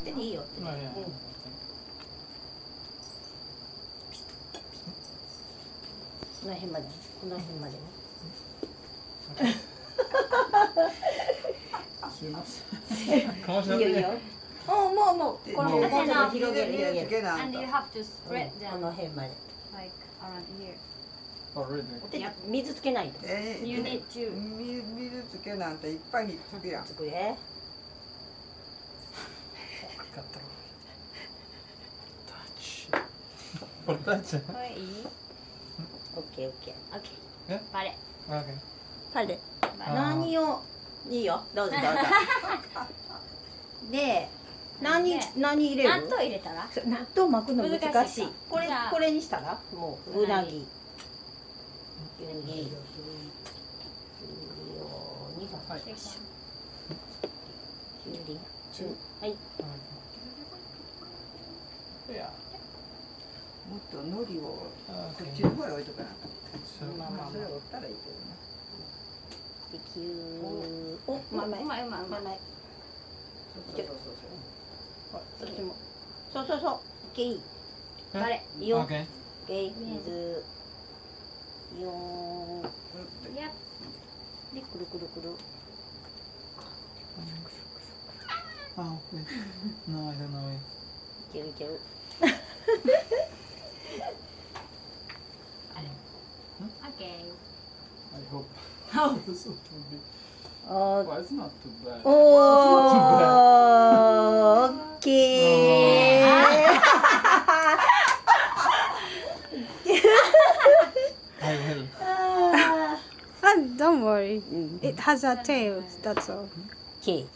でいいよって。この辺まで、この辺までね。すみません。いいよいいよ。もうこの辺もう広げる。And you have to spread them この辺まで。like around here. Already. で水つけないと。You need to. 水つけなんていっぱいひっつくやん。つくね。これタッチ。これいい？オッケーオッケー。Okay. バレ。パレ。何をいいよ。どうぞどうぞ。で、何入れる？納豆入れたら？納豆巻くの難しい。これにしたら？もううなぎ。きゅうりを2本。きゅうり。はい。もっと海苔をこっちの方へ置いとかなかった。まあそれ折ったらいいけどな。できゅう。お、うまい。そう。そっちも。そう。オッケー。バレ。いいよ。オッ Okay. ケー。水。よー。で、くるくる。Ah, okay. No, I don't know it. いける。Okay. I hope. This will be. オ Well, it's not too bad. ッケー。I will. Don't worry. It has a tail, that's all. Okay.